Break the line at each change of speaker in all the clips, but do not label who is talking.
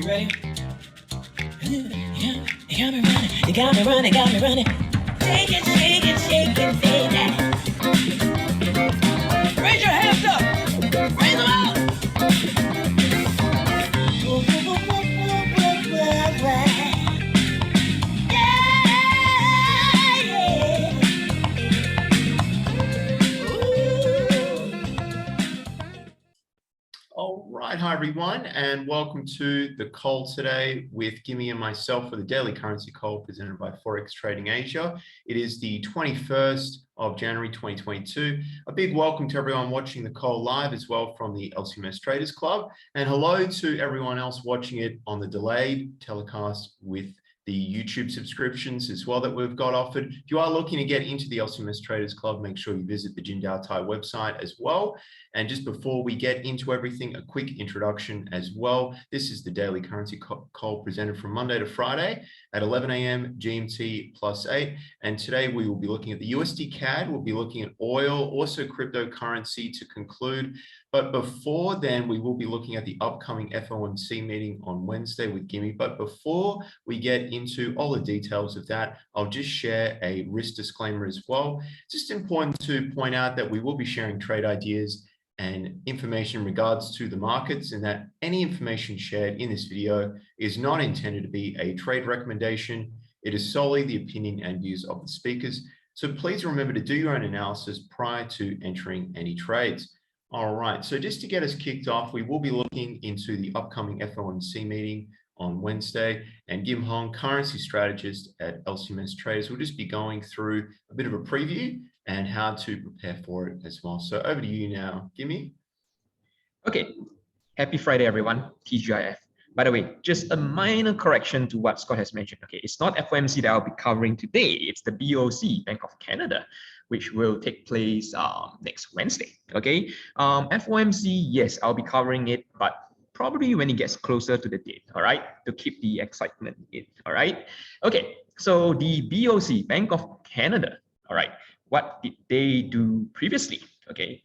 You ready? Yeah, you got me running, you got me running, got me running. Shake it, shake it, shake it, baby. Raise your hands up, raise them out.
All right, hi everyone, and welcome to the call today with Gimme and myself for the daily currency call presented by Forex Trading Asia. It is the 21st of January 2022. A big welcome to everyone watching the call live as well from the LCMS Traders Club, and hello to everyone else watching it on the delayed telecast with the YouTube subscriptions as well that we've got offered. If you are looking to get into the LCMS Traders Club, make sure you visit the Jindal Thai website as well. And just before we get into everything, a quick introduction as well. This is the daily currency call presented from Monday to Friday at 11 a.m. GMT +8. And today we will be looking at the USDCAD, we'll be looking at oil, also cryptocurrency to conclude. But before then, we will be looking at the upcoming FOMC meeting on Wednesday with Gimme. But before we get into all the details of that, I'll just share a risk disclaimer as well. Just important to point out that we will be sharing trade ideas and information in regards to the markets, and that any information shared in this video is not intended to be a trade recommendation. It is solely the opinion and views of the speakers. So please remember to do your own analysis prior to entering any trades. All right, so just to get us kicked off, we will be looking into the upcoming FOMC meeting on Wednesday, and Kim Hong, currency strategist at LCMS Traders, will just be going through a bit of a preview and how to prepare for it as well. So over to you now, Gimme.
Okay, happy Friday, everyone. TGIF. By the way, just a minor correction to what Scott has mentioned. Okay, it's not FOMC that I'll be covering today. It's the BOC, Bank of Canada, which will take place next Wednesday. Okay, FOMC, yes, I'll be covering it, but probably when it gets closer to the date. All right, to keep the excitement in. All right. Okay, so the BOC, Bank of Canada. All right. What did they do previously? Okay,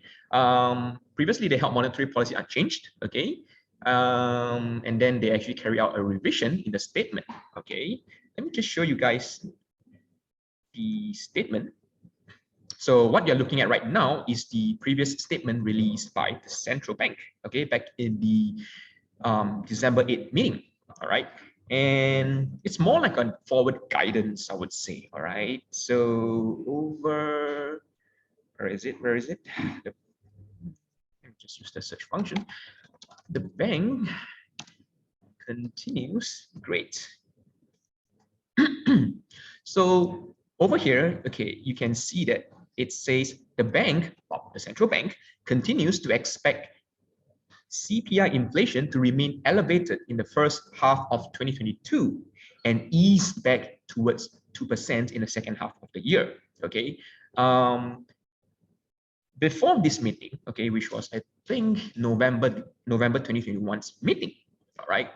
previously they held monetary policy unchanged. Okay, and then they actually carry out a revision in the statement. Okay, let me just show you guys the statement. So what you're looking at right now is the previous statement released by the central bank. Okay, back in the December 8th meeting. All right. And it's more like a forward guidance, I would say. All right. So over, where is it? Let me just use the search function. The bank continues. Great. So over here, okay, you can see that it says the bank, the central bank, continues to expect CPI inflation to remain elevated in the first half of 2022 and ease back towards 2% in the second half of the year. Okay. Before this meeting, okay, which was I think November 2021's meeting, all right,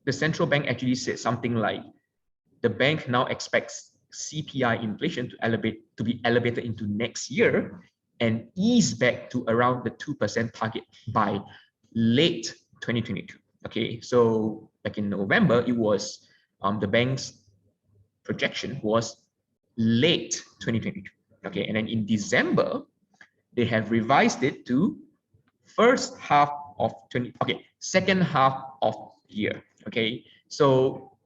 the central bank actually said something like the bank now expects CPI inflation to be elevated into next year and ease back to around the 2% target by late 2022. Okay, so back in November, it was the bank's projection was late 2022. Okay, and then in December, they have revised it to first half of second half of the year. Okay, so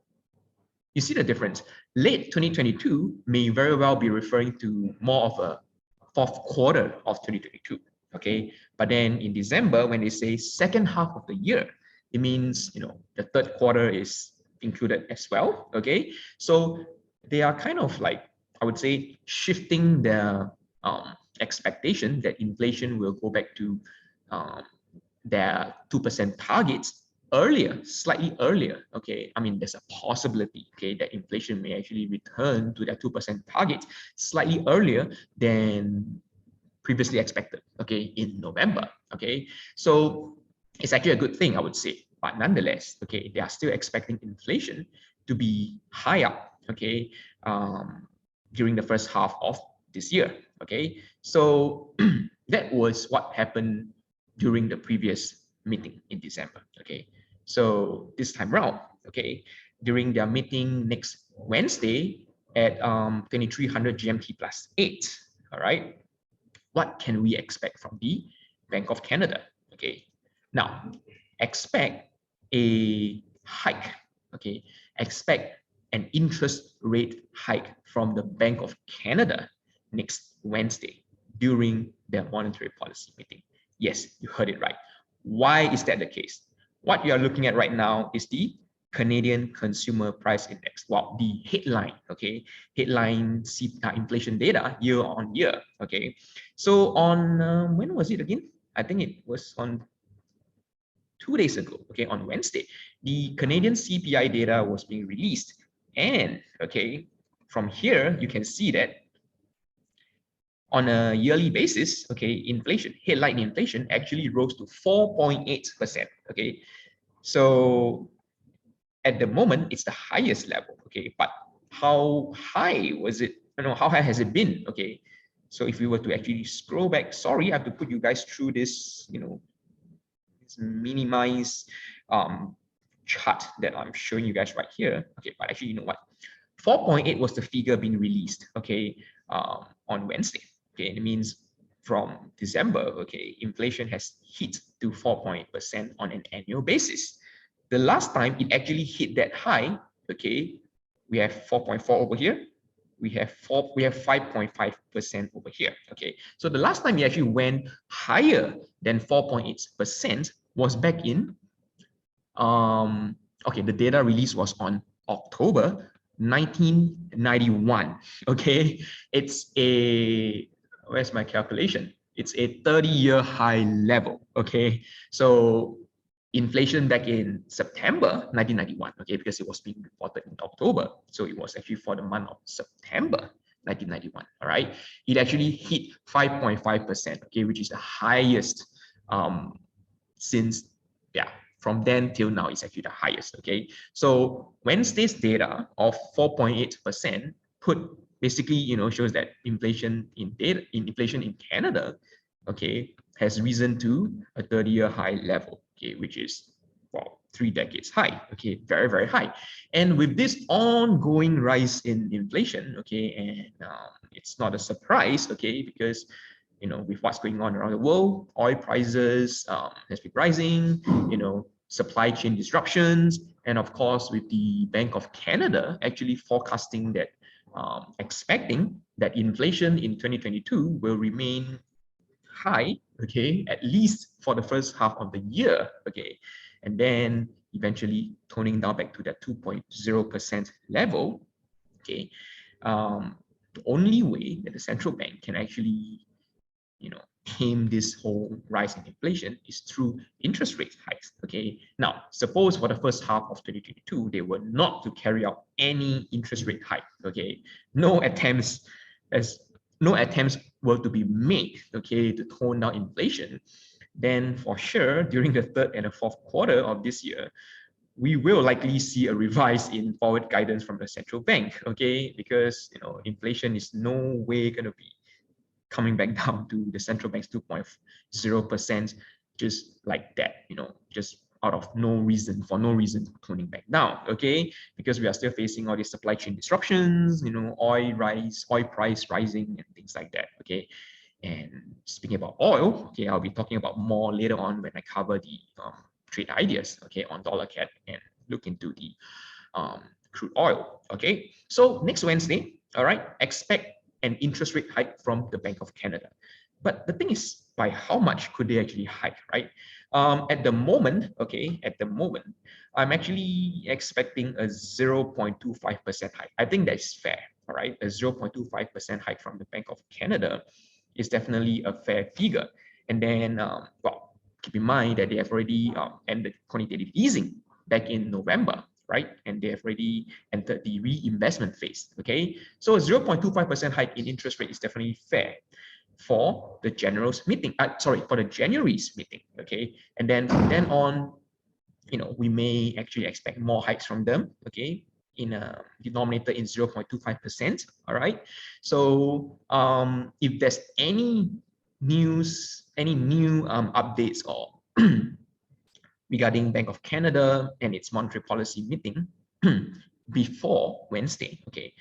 you see the difference. Late 2022 may very well be referring to more of a fourth quarter of 2022. Okay, but then in December, when they say second half of the year, it means, you know, the third quarter is included as well. Okay, so they are kind of like, I would say, shifting their expectation that inflation will go back to their 2% targets earlier, slightly earlier. Okay, I mean, there's a possibility, okay, that inflation may actually return to their 2% target slightly earlier than previously expected, okay, in November. Okay, so it's actually a good thing, I would say, but nonetheless, okay, they are still expecting inflation to be high up, okay, during the first half of this year. Okay, so that was what happened during the previous meeting in December. Okay, So this time round, okay, during their meeting next Wednesday at 2300 GMT plus 8, all right, what can we expect from the Bank of Canada? Okay, now expect a hike, okay, expect an interest rate hike from the Bank of Canada next Wednesday during their monetary policy meeting. Yes, you heard it right. Why is that the case? What you are looking at right now is the Canadian Consumer Price Index. Well, the headline, okay, headline inflation data year on year, okay. So on when was it again? I think it was on 2 days ago, okay, on Wednesday, the Canadian CPI data was being released. And okay, from here, you can see that on a yearly basis, okay, inflation, headline inflation actually rose to 4.8%, okay. So at the moment, it's the highest level, okay, but how high was it? How high has it been? Okay, so if we were to actually scroll back, sorry, I have to put you guys through this, this minimized chart that I'm showing you guys right here. Okay, but actually, you know what? 4.8 was the figure being released, okay, on Wednesday. Okay, it means from December, okay, inflation has hit to 4.8% on an annual basis. The last time it actually hit that high, okay, we have 4.4 over here. We have 5.5% over here. Okay, so the last time it actually went higher than 4.8% was back in okay, the data release was on October 1991. Okay, it's a, where's my calculation? It's a 30-year high level. Okay, so inflation back in September 1991, okay, because it was being reported in October, so it was actually for the month of September 1991. All right, it actually hit 5.5%, okay, which is the highest since, yeah, from then till now, it's actually the highest. Okay, so Wednesday's data of 4.8% put basically, shows that inflation in Canada, okay, has risen to a 30-year high level, okay, which is, well, 3 decades high. Okay, very, very high. And with this ongoing rise in inflation, okay, and it's not a surprise, okay, because with what's going on around the world, oil prices has been rising, supply chain disruptions, and of course, with the Bank of Canada actually forecasting that, expecting that inflation in 2022 will remain high, okay, at least for the first half of the year, okay, and then eventually toning down back to that 2.0% level, okay. The only way that the central bank can actually tame this whole rise in inflation is through interest rate hikes. Okay, now suppose for the first half of 2022 they were not to carry out any interest rate hike. Okay, no attempts were to be made, okay, to tone down inflation. Then for sure during the third and the fourth quarter of this year, we will likely see a rise in forward guidance from the central bank. Okay, because inflation is no way going to be coming back down to the central bank's 2.0% just like that, just out of no reason, toning back down, okay? Because we are still facing all these supply chain disruptions, oil price rising and things like that, okay? And speaking about oil, okay, I'll be talking about more later on when I cover the trade ideas, okay, on dollar CAD and look into the crude oil, okay? So next Wednesday, all right, expect an interest rate hike from the Bank of Canada. But the thing is, by how much could they actually hike, right? At the moment, okay, I'm actually expecting a 0.25% hike. I think that's fair, all right? A 0.25% hike from the Bank of Canada is definitely a fair figure. And then, well, keep in mind that they have already ended quantitative easing back in November, right? And they have already entered the reinvestment phase, okay? So a 0.25% hike in interest rate is definitely fair for the January's meeting, for the January's meeting, okay? And then from then on, we may actually expect more hikes from them, okay? In a denominator in 0.25%, all right? So if there's any news, any new updates or regarding Bank of Canada and its monetary policy meeting before Wednesday. Okay,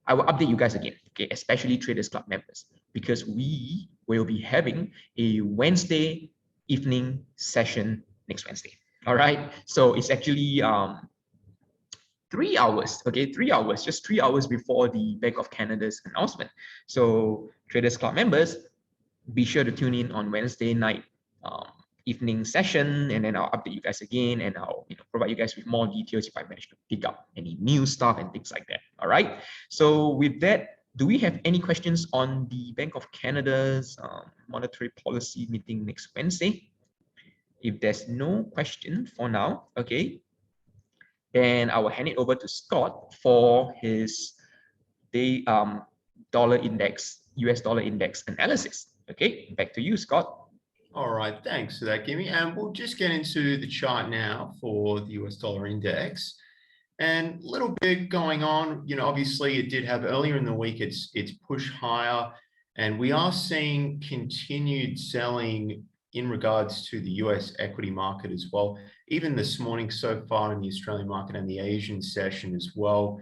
I will update you guys again, okay, especially Traders Club members, because we will be having a Wednesday evening session next Wednesday. All right, so it's actually 3 hours, okay, 3 hours, just 3 hours before the Bank of Canada's announcement. So Traders Club members, be sure to tune in on Wednesday night evening session, and then I'll update you guys again, and I'll provide you guys with more details if I manage to pick up any new stuff and things like that. All right. So with that, do we have any questions on the Bank of Canada's monetary policy meeting next Wednesday? If there's no question for now, okay, then I will hand it over to Scott for his day dollar index, US dollar index analysis. Okay, back to you, Scott.
All right, thanks for that, Gimme. And we'll just get into the chart now for the US dollar index. And a little bit going on, obviously it did have earlier in the week, it's pushed higher, and we are seeing continued selling in regards to the US equity market as well. Even this morning so far in the Australian market and the Asian session as well,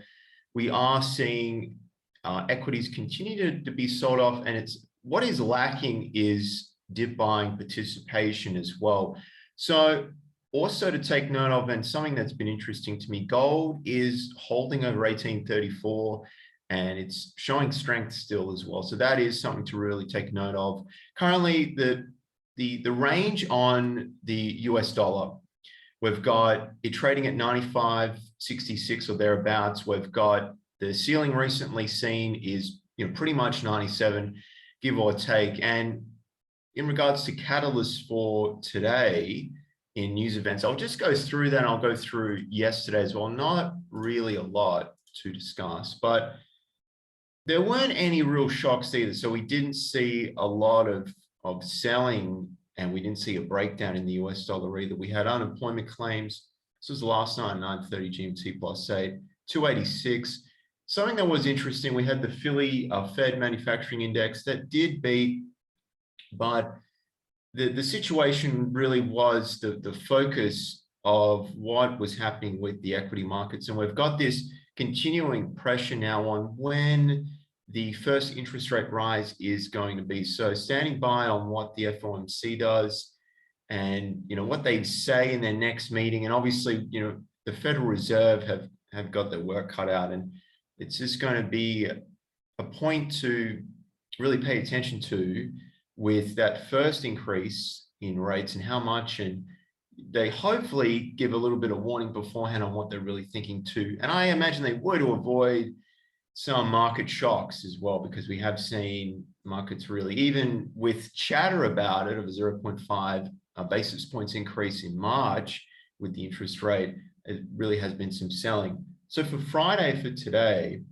we are seeing equities continue to be sold off, and what is lacking is dip buying participation as well. So also to take note of, and something that's been interesting to me, gold is holding over 1834 and it's showing strength still as well. So that is something to really take note of. Currently, the range on the US dollar, we've got it trading at 95.66 or thereabouts. We've got the ceiling recently seen is pretty much 97, give or take. And in regards to catalysts for today in news events, I'll just go through that. I'll go through yesterday as well. Not really a lot to discuss, but there weren't any real shocks either. So we didn't see a lot of selling, and we didn't see a breakdown in the US dollar either. We had unemployment claims. This was last night, 9:30 GMT plus 8, 286. Something that was interesting, we had the Philly Fed manufacturing index that did beat, but the situation really was the focus of what was happening with the equity markets. And we've got this continuing pressure now on when the first interest rate rise is going to be. So standing by on what the FOMC does and what they say in their next meeting. And obviously, the Federal Reserve have got their work cut out, and it's just going to be a point to really pay attention to with that first increase in rates and how much, and they hopefully give a little bit of warning beforehand on what they're really thinking too. And I imagine they were to avoid some market shocks as well, because we have seen markets really, even with chatter about it of a 0.5 basis points increase in March with the interest rate, it really has been some selling. So for Friday, for today,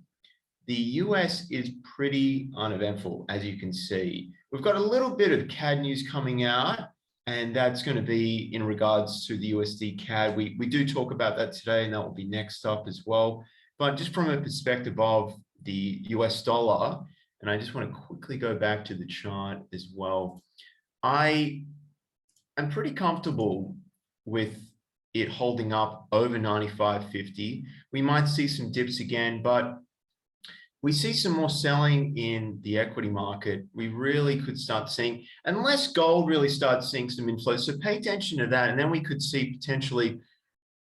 the US is pretty uneventful, as you can see. We've got a little bit of CAD news coming out, and that's going to be in regards to the USDCAD. We do talk about that today, and that will be next up as well. But just from a perspective of the US dollar, and I just want to quickly go back to the chart as well. I am pretty comfortable with it holding up over 95.50. We might see some dips again, but we see some more selling in the equity market. We really could start seeing, unless gold really starts seeing some inflows. So pay attention to that. And then we could see potentially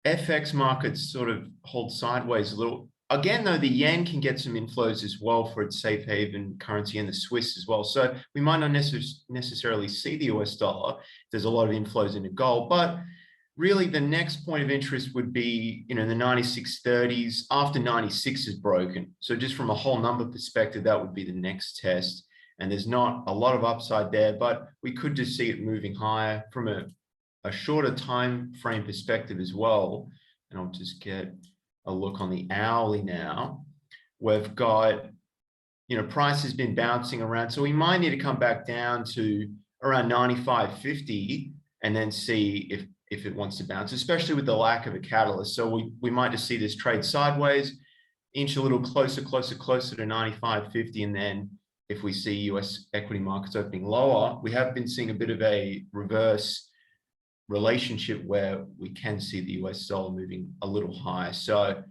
FX markets sort of hold sideways a little. Again, though, the yen can get some inflows as well for its safe haven currency, and the Swiss as well. So we might not necessarily see the US dollar. There's a lot of inflows into gold, but really the next point of interest would be, the 96.30s after 96 is broken. So just from a whole number perspective, that would be the next test. And there's not a lot of upside there, but we could just see it moving higher from a shorter time frame perspective as well. And I'll just get a look on the hourly now. We've got, price has been bouncing around. So we might need to come back down to around 95.50 and then see if it wants to bounce, especially with the lack of a catalyst. So we might just see this trade sideways, inch a little closer to 95.50. And then if we see US equity markets opening lower, we have been seeing a bit of a reverse relationship where we can see the US dollar moving a little higher. So,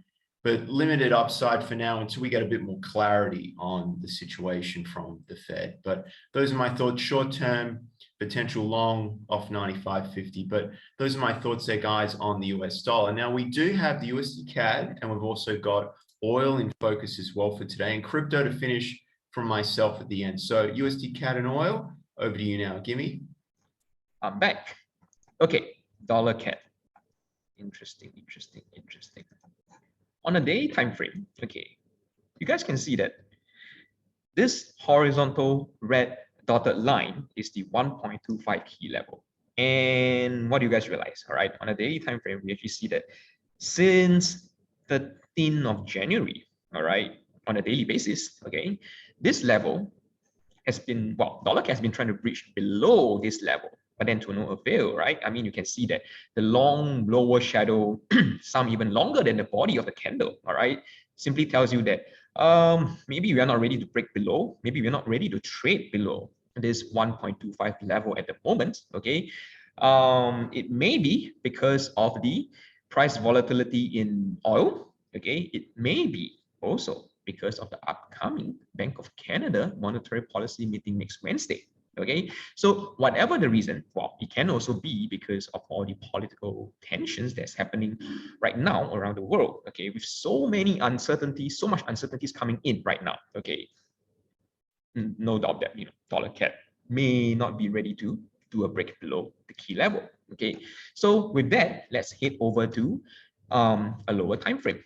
but limited upside for now until we get a bit more clarity on the situation from the Fed. But those are my thoughts. Short term, potential long off 95.50. But those are my thoughts there, guys, on the US dollar. Now, we do have the USD CAD, and we've also got oil in focus as well for today, and crypto to finish from myself at the end. So USD CAD and oil, over to you now. Gimme.
I'm back. Okay, dollar CAD. Interesting. On a day time frame, okay, you guys can see that this horizontal red dotted line is the 1.25 key level. And what do you guys realize? All right, on a daily time frame, we actually see that since 13th of January, all right, on a daily basis, okay, this level has been, well, dollar CAD has been trying to breach below this level, but then to no avail, right? I mean, you can see that the long lower shadow, some even longer than the body of the candle, all right, simply tells you that maybe we are not ready to break below, maybe we're not ready to trade below this 1.25 level at the moment, okay? It may be because of the price volatility in oil, okay? It may be also because of the upcoming Bank of Canada monetary policy meeting next Wednesday. Okay, so whatever the reason, well, it can also be because of all the political tensions that's happening right now around the world. Okay, with so many uncertainties, so much uncertainties coming in right now. Okay, no doubt that dollar CAD may not be ready to do a break below the key level. Okay, so with that, let's head over to a lower time frame.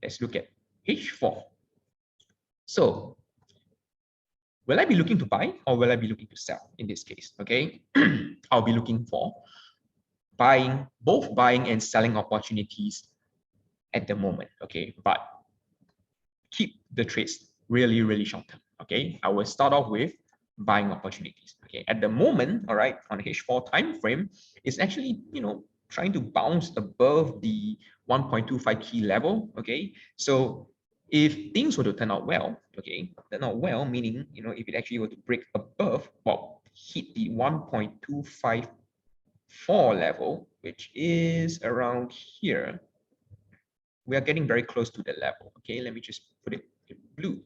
Let's look at H4. So will I be looking to buy or will I be looking to sell in this case? Okay, I'll be looking for buying, both buying and selling opportunities at the moment. Okay, but keep the trades really, really short term. Okay, I will start off with buying opportunities. Okay, at the moment, all right, on H4 time frame, it's actually trying to bounce above the 1.25 key level. Okay, so if things were to turn out well, okay, turn out well meaning if it actually were to break above, well, hit the 1.254 level, which is around here, we are getting very close to the level. Okay, let me just put it in blue.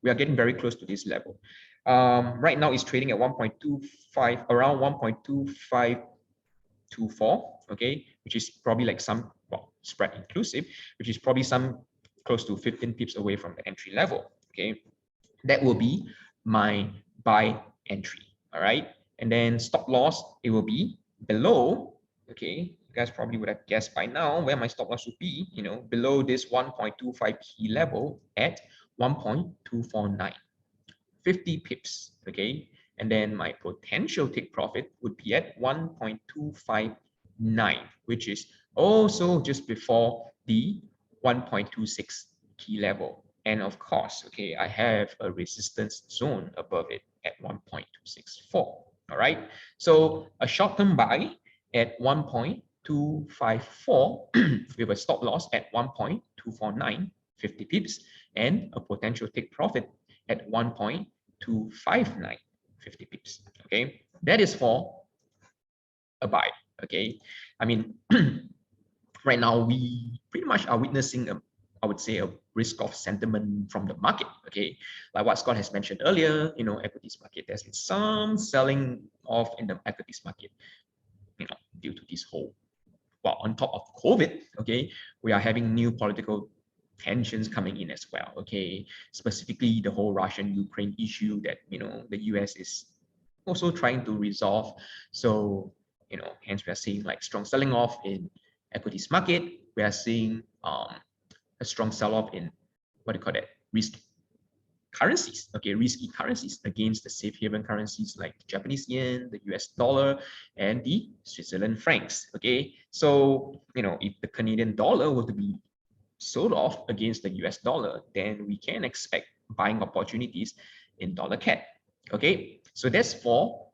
We are getting very close to this level. Right now it's trading at 1.25, around 1.2524, okay, which is probably like some, well, spread inclusive, which is probably some close to 15 pips away from the entry level. Okay, that will be my buy entry. All right, and then stop loss, it will be below. Okay, you guys probably would have guessed by now where my stop loss would be, below this 1.25 key level at 1.249, 50 pips. Okay, and then my potential take profit would be at 1.259, which is also just before the 1.26 key level. And of course, okay, I have a resistance zone above it at 1.264. All right, so a short-term buy at 1.254 with a stop loss at 1.249, 50 pips, and a potential take profit at 1.259, 50 pips. Okay, that is for a buy. Okay, I mean, right now we pretty much are witnessing I would say a risk of sentiment from the market. Okay, like what Scott has mentioned earlier, equities market, there's been some selling off in the equities market, due to this whole, well, on top of COVID, okay, we are having new political tensions coming in as well. Okay, specifically the whole Russian-Ukraine issue that the US is also trying to resolve. So hence we are seeing like strong selling off in equities market. We are seeing a strong sell-off in risky currencies, okay, risky currencies against the safe haven currencies like the Japanese yen, the US dollar, and the Switzerland francs. Okay, so if the Canadian dollar were to be sold off against the US dollar, then we can expect buying opportunities in dollar CAD. Okay, so that's for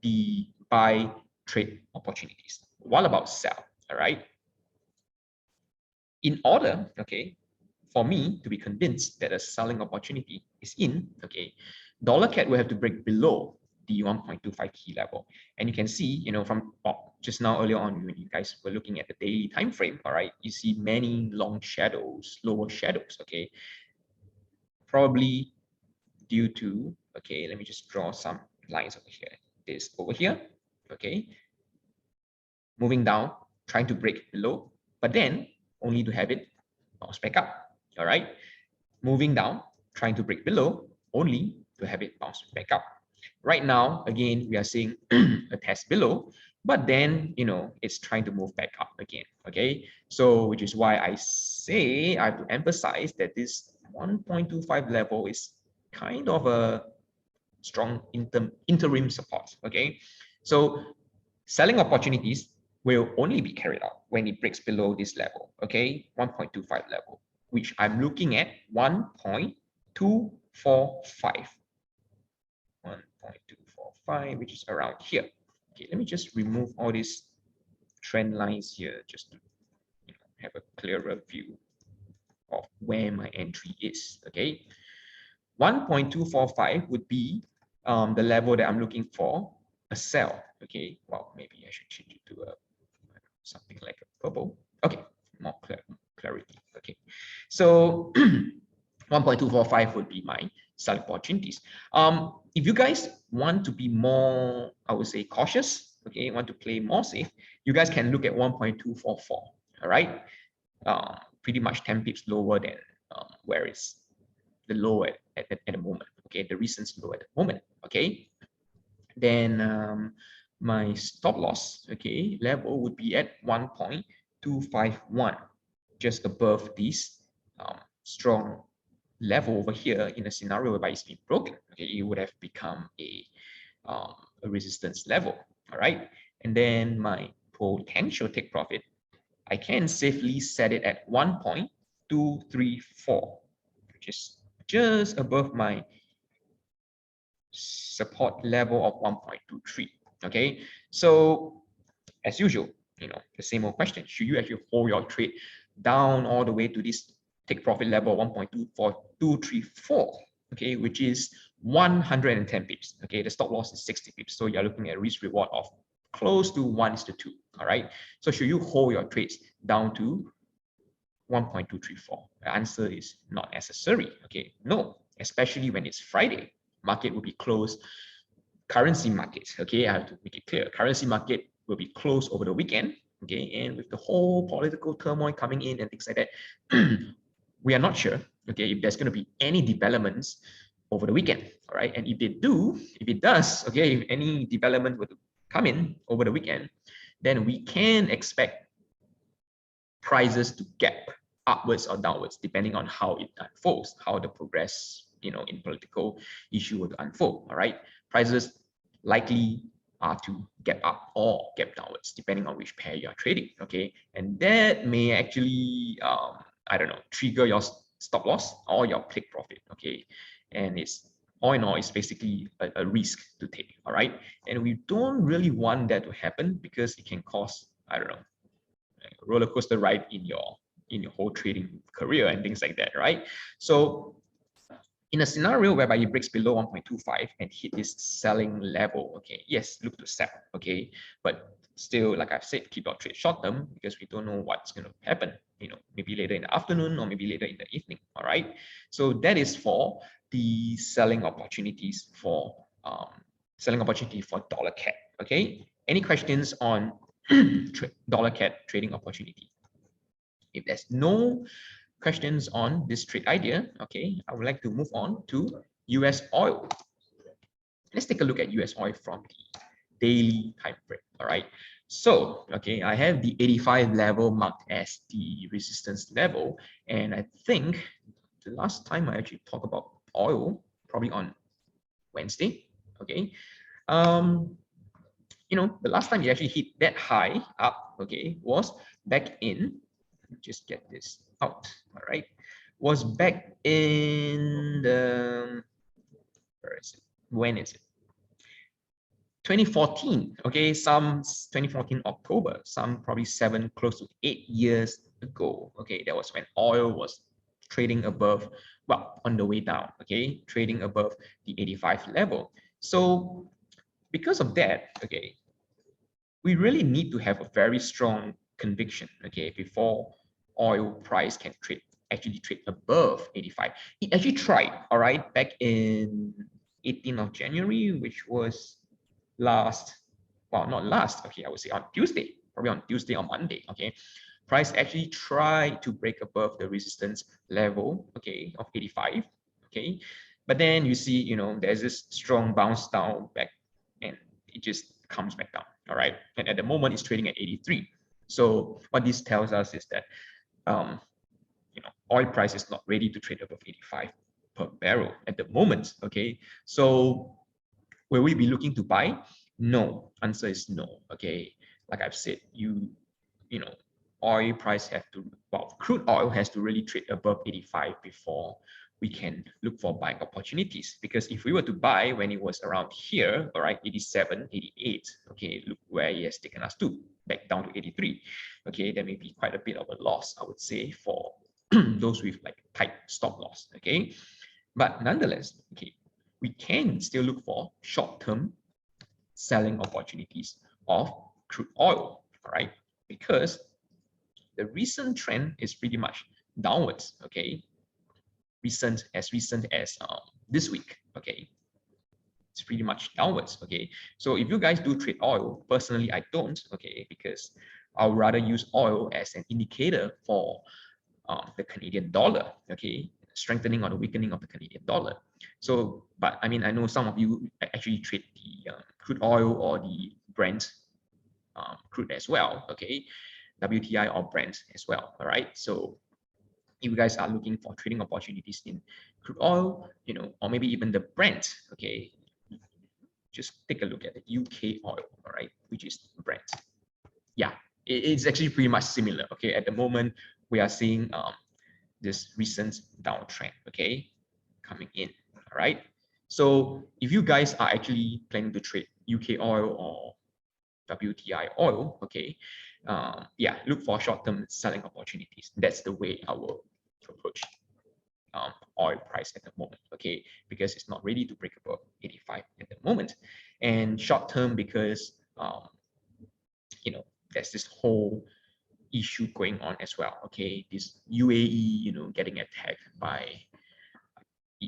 the buy trade opportunities. What about sell? All right, in order, okay, for me to be convinced that a selling opportunity is in, okay, dollar CAD will have to break below the 1.25 key level. And you can see, from just now earlier on, when you guys were looking at the daily time frame, all right, you see many long shadows, lower shadows, okay, probably due to, okay, let me just draw some lines over here. This over here, okay, moving down, trying to break below, but then only to have it bounce back up, all right, moving down, trying to break below, only to have it bounce back up. Right now, again, we are seeing a test below, but then, it's trying to move back up again, okay? So, which is why I say, I have to emphasize that this 1.25 level is kind of a strong interim support, okay? So, selling opportunities will only be carried out when it breaks below this level, okay? 1.25 level, which I'm looking at 1.245. 1.245, which is around here. Okay, let me just remove all these trend lines here just to have a clearer view of where my entry is. Okay, 1.245 would be the level that I'm looking for a sell. Okay, well, maybe I should change it to something like a purple. Okay, more clarity. Okay, so 1.245 would be my selling opportunities. If you guys want to be more, I would say, cautious, okay, want to play more safe, you guys can look at 1.244. All right, pretty much 10 pips lower than where is the low at the moment. Okay, the recent low at the moment. Okay, then my stop loss, okay, level would be at 1.251, just above this strong level over here. In a scenario whereby it's been broken, okay, it would have become a resistance level. All right, and then my potential take profit, I can safely set it at 1.234, which is just above my support level of 1.23. Okay, so as usual, the same old question: should you actually hold your trade down all the way to this take profit level 1.24234, okay, which is 110 pips. Okay, the stop loss is 60 pips, so you're looking at risk reward of close to 1:2. All right, so should you hold your trades down to 1.234? The answer is not necessary. Okay, no, especially when it's Friday, market will be closed. Currency markets, okay, I have to make it clear, currency market will be closed over the weekend. Okay, and with the whole political turmoil coming in and things like that, we are not sure, okay, if there's going to be any developments over the weekend. All right, and if it does, okay, if any development were to come in over the weekend, then we can expect prices to gap upwards or downwards depending on how it unfolds, how the progress, in political issue were to unfold. All right, prices likely are to gap up or gap downwards depending on which pair you are trading. Okay, and that may actually I don't know, trigger your stop loss or your take profit. Okay, and it's all in all, it's basically a risk to take. All right, and we don't really want that to happen because it can cause, I don't know, a roller coaster ride in your whole trading career and things like that. Right, so in a scenario whereby it breaks below 1.25 and hit this selling level, okay, yes, look to sell, okay, but still, like I've said, keep your trade short term because we don't know what's going to happen, maybe later in the afternoon or maybe later in the evening. All right, so that is for the selling opportunities for dollar CAD. Okay, any questions on dollar CAD trading opportunity? If there's no questions on this trade idea, okay, I would like to move on to US oil. Let's take a look at US oil from the daily time frame. All right, so okay, I have the 85 level marked as the resistance level, and I think the last time I actually talked about oil, probably on Wednesday. Okay, the last time you actually hit that high up, okay, was back in, just get this out, all right, was back in the, where is it, when is it, 2014, okay, some 2014 October, some probably 7, close to 8 years ago. Okay, that was when oil was trading above, well, on the way down, okay, trading above the 85 level. So because of that, okay, we really need to have a very strong conviction, okay, before oil price can actually trade above 85. It actually tried, all right, back in 18th of January, which was not last, okay, I would say on Tuesday, probably on Tuesday or Monday, okay. Price actually tried to break above the resistance level, okay, of 85, okay. But then you see, you know, there's this strong bounce down back and it just comes back down, all right. And at the moment, it's trading at 83. So what this tells us is that, you know, oil price is not ready to trade above 85 per barrel at the moment, okay. So will we be looking to buy? No, answer is no, okay. Like I've said, you know, oil price have to, well, crude oil has to really trade above 85 before we can look for buying opportunities. Because if we were to buy when it was around here, all right, 87, 88, okay, look where it has taken us to, back down to 83, okay, there may be quite a bit of a loss, I would say, for those with like tight stop loss, okay. But nonetheless, okay, we can still look for short-term selling opportunities of crude oil, all right, because the recent trend is pretty much downwards, okay. Recent as this week, okay, it's pretty much downwards, okay. So if you guys do trade oil, personally I don't, okay, because I'll rather use oil as an indicator for the Canadian dollar, okay, strengthening or the weakening of the Canadian dollar. So, but I mean, I know some of you actually trade the crude oil or the Brent crude as well, okay, WTI or Brent as well, all right. So if you guys are looking for trading opportunities in crude oil, you know, or maybe even the Brent, okay, just take a look at the UK oil, all right, which is Brent. Yeah, it's actually pretty much similar, okay. At the moment, we are seeing this recent downtrend, okay, coming in, all right. So if you guys are actually planning to trade UK oil or WTI oil, okay, yeah, look for short-term selling opportunities. That's the way I will approach oil price at the moment, okay, because it's not ready to break above 85 at the moment. And short-term because, you know, there's this whole issue going on as well, okay, this UAE, you know, getting attacked by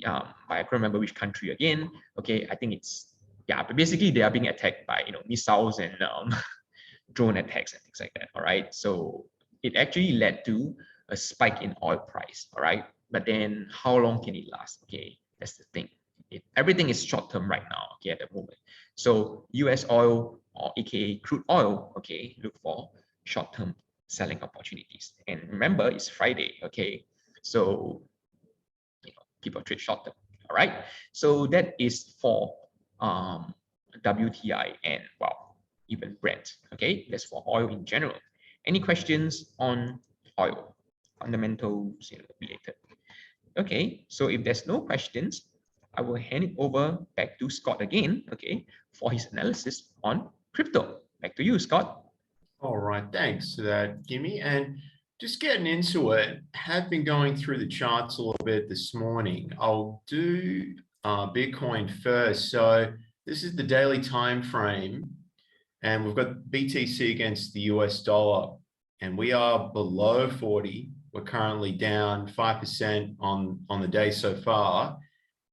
I can't remember which country again, okay, I think it's, yeah, but basically they are being attacked by, you know, missiles and drone attacks and things like that, all right. So it actually led to a spike in oil price, all right. But then how long can it last? Okay, that's the thing. Everything is short term right now, okay, at the moment. So US oil or aka crude oil, okay, look for short term selling opportunities. And remember, it's Friday, okay. So, you know, keep your trade short term, all right. So that is for WTI and, well, even Brent, okay. That's for oil in general. Any questions on oil fundamentals, you know, related? Okay, so if there's no questions, I will hand it over back to Scott again, okay, for his analysis on crypto. Back to you, Scott.
All right, thanks for that, Gimme. And just getting into it, have been going through the charts a little bit this morning. I'll do Bitcoin first. So this is the daily time frame, and we've got BTC against the US dollar, and we are below 40. We're currently down 5% on the day so far.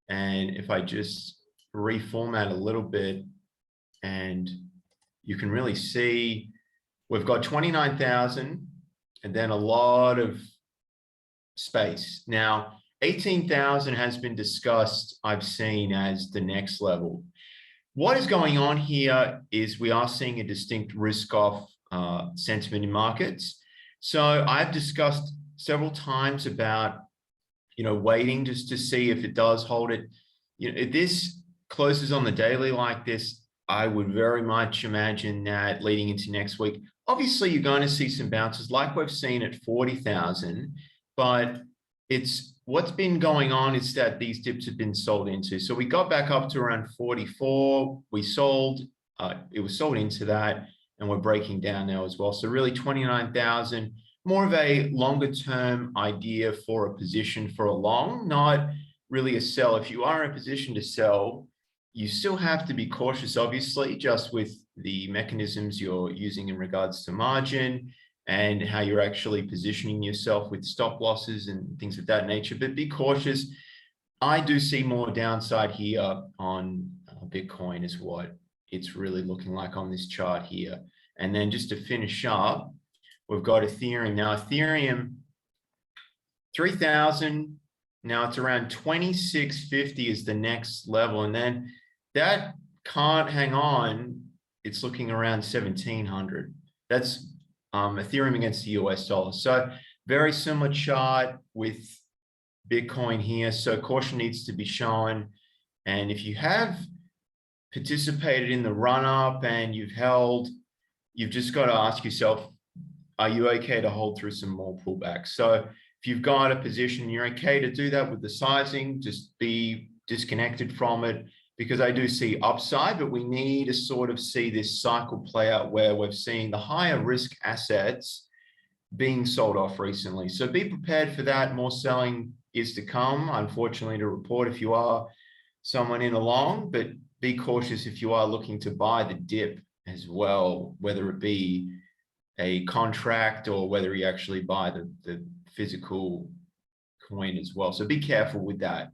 And if I just reformat a little bit, and you can really see we've got 29,000 and then a lot of space. Now, 18,000 has been discussed, I've seen, as the next level. What is going on here is we are seeing a distinct risk-off sentiment in markets. So I've discussed several times about, you know, waiting just to see if it does hold it. You know, if this closes on the daily like this, I would very much imagine that leading into next week, obviously you're going to see some bounces like we've seen at 40,000, but it's what's been going on is that these dips have been sold into. So we got back up to around 44, we sold, it was sold into that, and we're breaking down now as well. So really 29,000, more of a longer term idea for a position for a long, not really a sell. If you are in a position to sell, You still have to be cautious, obviously, just with the mechanisms you're using in regards to margin and how you're actually positioning yourself with stop losses and things of that nature, but be cautious. I do see more downside here on Bitcoin is what it's really looking like on this chart here. And then just to finish up, we've got Ethereum. Now, Ethereum, 3,000, now it's around 2650 is the next level. And then that can't hang on. It's looking around 1700. That's Ethereum against the US dollar. So very similar chart with Bitcoin here. So caution needs to be shown. And if you have participated in the run up and you've held, you've just got to ask yourself, are you okay to hold through some more pullbacks? So if you've got a position, you're okay to do that with the sizing, just be disconnected from it, because I do see upside, but we need to sort of see this cycle play out where we've seen the higher risk assets being sold off recently. So be prepared for that. More selling is to come, unfortunately, to report if you are someone in a long, but be cautious if you are looking to buy the dip as well, whether it be a contract or whether you actually buy the physical coin as well. So be careful with that.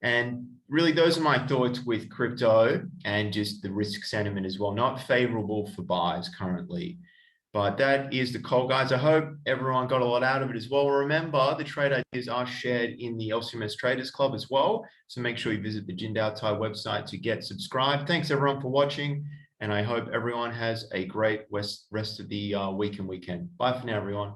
And really, those are my thoughts with crypto and just the risk sentiment as well. Not favorable for buys currently. But that is the call, guys. I hope everyone got a lot out of it as well. Remember, the trade ideas are shared in the LCMS Traders Club as well. So make sure you visit the Jindal Tai website to get subscribed. Thanks, everyone, for watching. And I hope everyone has a great rest of the week and weekend. Bye for now, everyone.